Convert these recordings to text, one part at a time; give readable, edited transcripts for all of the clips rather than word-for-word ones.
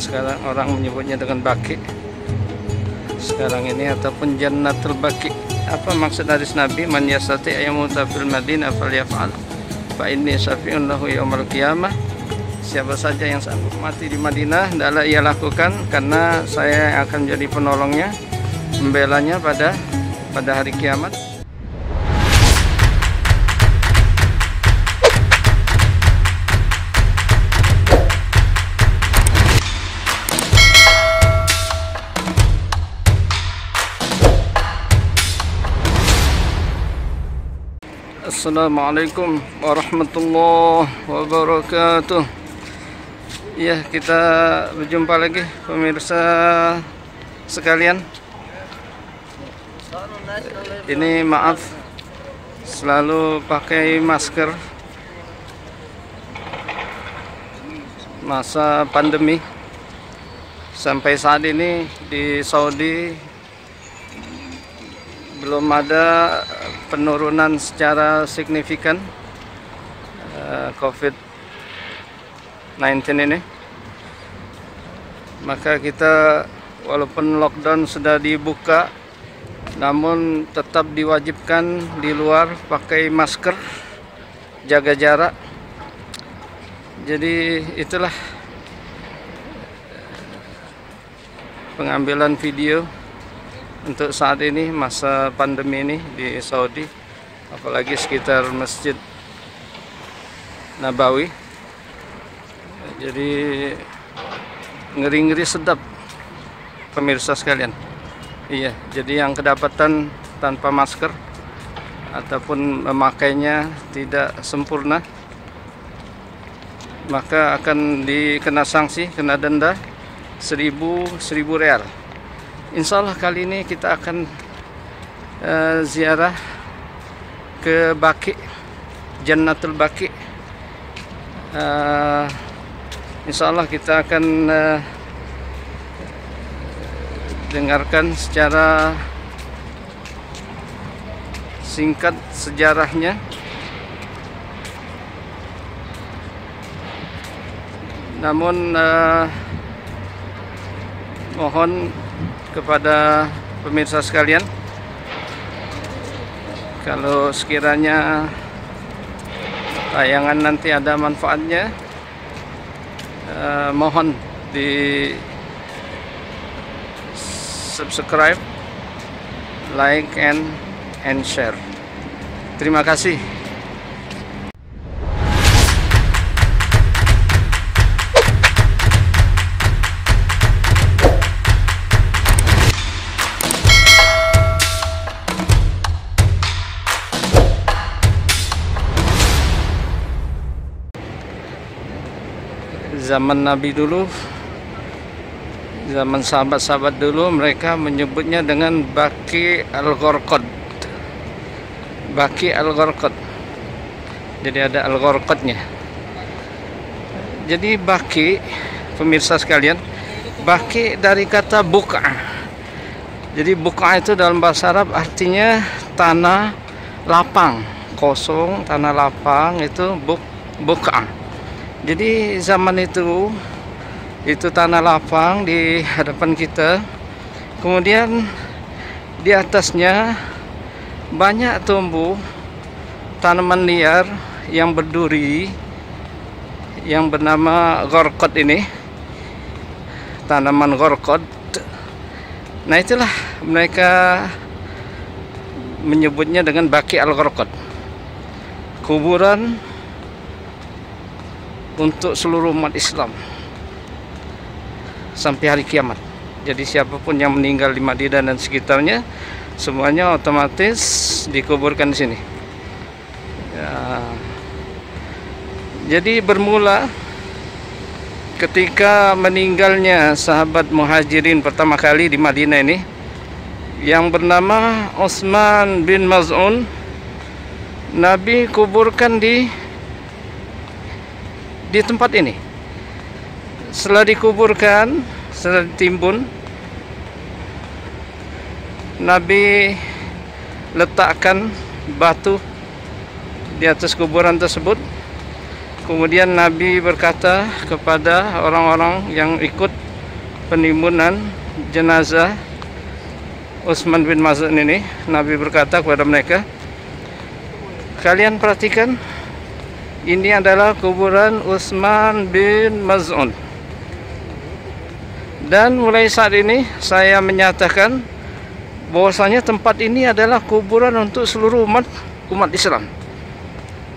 sekarang orang menyebutnya dengan baki sekarang ini, ataupun Jannatul Baki. Apa maksud hadis Nabi? Man yastati ayyamuta fil Madinah falyaf'al fa inni syafi'un lahu yaumil qiyamah. Siapa saja yang sanggup mati di Madinah, hendaklah ia lakukan, karena saya akan menjadi penolongnya, membelanya pada hari kiamat. Assalamualaikum warahmatullahi wabarakatuh. Ya, kita berjumpa lagi pemirsa sekalian. Ini maaf selalu pakai masker masa pandemi. Sampai saat ini di Saudi belum ada penurunan secara signifikan COVID-19 ini. Maka kita walaupun lockdown sudah dibuka, namun tetap diwajibkan di luar pakai masker, jaga jarak. Jadi itulah pengambilan video untuk saat ini, masa pandemi ini di Saudi, apalagi sekitar Masjid Nabawi. Jadi ngeri-ngeri sedap pemirsa sekalian. Iya, jadi yang kedapatan tanpa masker ataupun memakainya tidak sempurna, maka akan dikena sanksi, kena denda 1.000 real. Insya Allah kali ini kita akan ziarah ke Baki, Jannatul Baki. Insya Allah kita akan dengarkan secara singkat sejarahnya. Namun mohon kepada pemirsa sekalian, kalau sekiranya tayangan nanti ada manfaatnya, mohon di subscribe, like, and share. Terima kasih. Zaman Nabi dulu, zaman sahabat-sahabat dulu, mereka menyebutnya dengan Baki Al-Gharqad. Baki Al-Gharqad. Jadi ada Al-Gharqadnya. Jadi Baki, pemirsa sekalian, Baki dari kata buka. Jadi buka itu dalam bahasa Arab artinya tanah lapang, kosong, tanah lapang, itu buka. Jadi zaman itu tanah lapang di hadapan kita, kemudian di atasnya banyak tumbuh tanaman liar yang berduri yang bernama gharqad ini, tanaman gharqad. Nah, itulah mereka menyebutnya dengan Baki Al-Gharqad, kuburan untuk seluruh umat Islam sampai hari kiamat. Jadi siapapun yang meninggal di Madinah dan sekitarnya, semuanya otomatis dikuburkan di sini. Ya. Jadi bermula ketika meninggalnya sahabat Muhajirin pertama kali di Madinah ini, yang bernama Utsman bin Maz'un, Nabi kuburkan di tempat ini. Setelah dikuburkan, setelah ditimbun, Nabi letakkan batu di atas kuburan tersebut. Kemudian Nabi berkata kepada orang-orang yang ikut penimbunan jenazah Utsman bin Maz'un ini, Nabi berkata kepada mereka, kalian perhatikan, ini adalah kuburan Utsman bin Maz'un. Dan mulai saat ini saya menyatakan bahwasanya tempat ini adalah kuburan untuk seluruh umat Islam.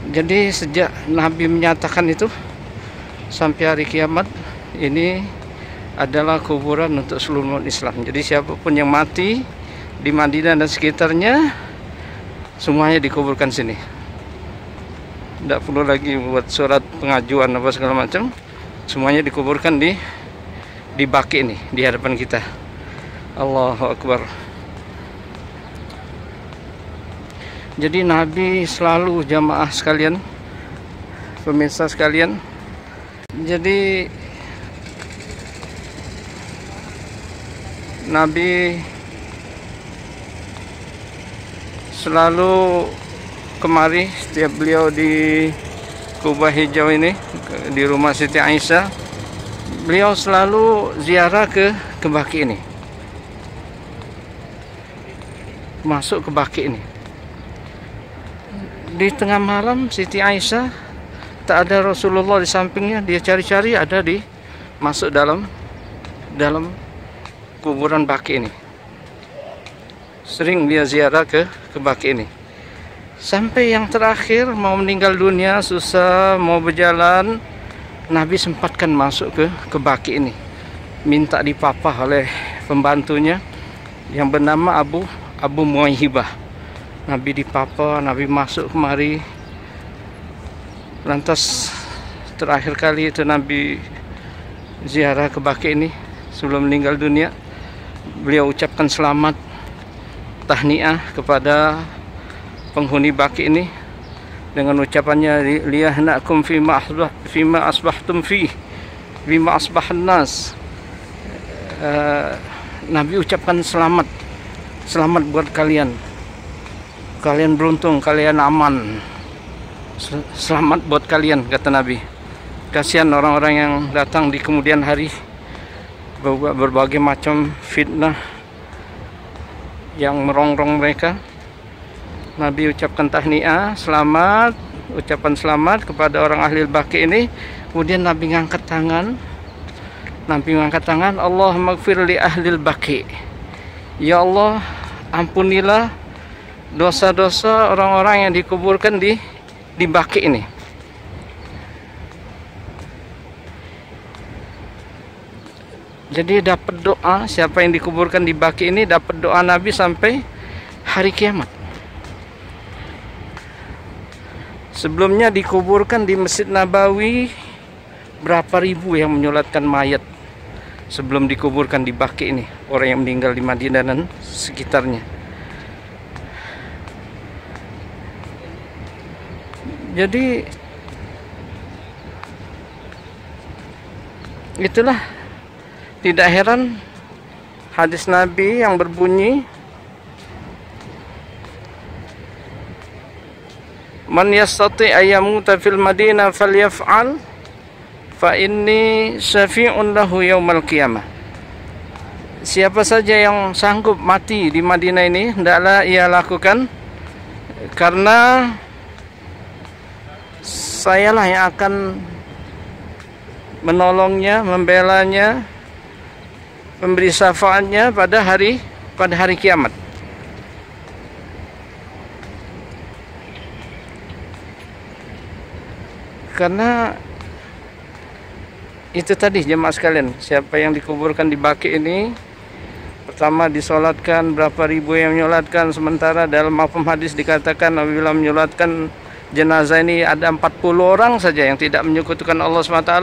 Jadi sejak Nabi menyatakan itu sampai hari kiamat, ini adalah kuburan untuk seluruh umat Islam. Jadi siapapun yang mati di Madinah dan sekitarnya, semuanya dikuburkan sini. Tidak perlu lagi buat surat pengajuan apa segala macam. Semuanya dikuburkan di Baqi ini, di hadapan kita. Allahu Akbar. Jadi Nabi selalu, jamaah sekalian, pemirsa sekalian, jadi Nabi selalu kemari setiap beliau di Kubah Hijau ini, di rumah Siti Aisyah. Beliau selalu ziarah ke Baqi ini, masuk ke Baqi ini. Di tengah malam Siti Aisyah, tak ada Rasulullah di sampingnya, dia cari-cari, ada masuk dalam kuburan Baqi ini. Sering dia ziarah ke Baqi ini. Sampai yang terakhir mau meninggal dunia, susah mau berjalan, Nabi sempatkan masuk ke Baqi ini, minta dipapah oleh pembantunya yang bernama Abu Muwaihibah. Nabi dipapah, Nabi masuk kemari. Lantas terakhir kali itu Nabi ziarah ke Baqi ini sebelum meninggal dunia. Beliau ucapkan selamat tahniah kepada penghuni Baqi ini dengan ucapannya, liyahnakum fima asbahtum fi bima asbahan nas. Nabi ucapkan selamat buat kalian beruntung, kalian aman, selamat buat kalian, kata Nabi. Kasihan orang-orang yang datang di kemudian hari, berbagai macam fitnah yang merongrong mereka. Nabi ucapkan tahniah, ucapan selamat kepada orang ahli Baqi ini. Kemudian Nabi ngangkat tangan, Allahumma ighfir li ahli Baqi. Ya Allah, ampunilah dosa-dosa orang-orang yang dikuburkan di Baqi ini. Jadi dapat doa, siapa yang dikuburkan di Baqi ini dapat doa Nabi sampai hari kiamat. Sebelumnya dikuburkan di Masjid Nabawi berapa ribu yang menyolatkan mayat sebelum dikuburkan di Baqi ini, orang yang meninggal di Madinah dan sekitarnya. Jadi itulah, tidak heran hadis Nabi yang berbunyi, man yastati ayyamuta fil Madinah falyaf'al fa inni syafi'un lahu yaumal qiyamah. Siapa saja yang sanggup mati di Madinah ini, hendaklah ia lakukan, karena sayalah yang akan menolongnya, membelanya, memberi syafaatnya pada hari kiamat. Karena itu tadi, jemaah sekalian, siapa yang dikuburkan di Baqi ini, pertama disolatkan, berapa ribu yang menyolatkan, sementara dalam mafhum hadis dikatakan apabila menyolatkan jenazah ini ada 40 orang saja yang tidak menyekutukan Allah SWT,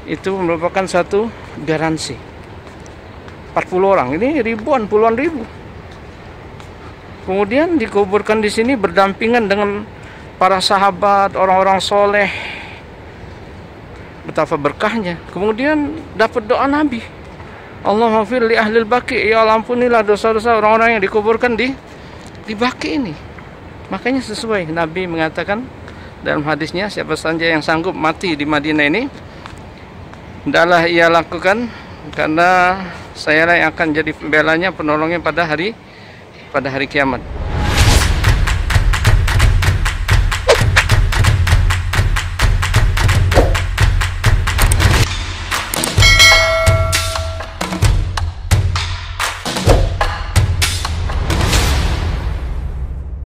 itu merupakan satu garansi. 40 orang, ini ribuan, puluhan ribu. Kemudian dikuburkan di sini berdampingan dengan para sahabat, orang-orang soleh. Betapa berkahnya. Kemudian dapat doa Nabi, Allahumma ighfir li ahli Baqi, ya Allah ampunilah dosa-dosa orang-orang yang dikuburkan di Baqi ini. Makanya sesuai Nabi mengatakan dalam hadisnya, siapa saja yang sanggup mati di Madinah ini, hendaklah ia lakukan karena saya yang akan jadi pembelanya, penolongnya pada hari kiamat.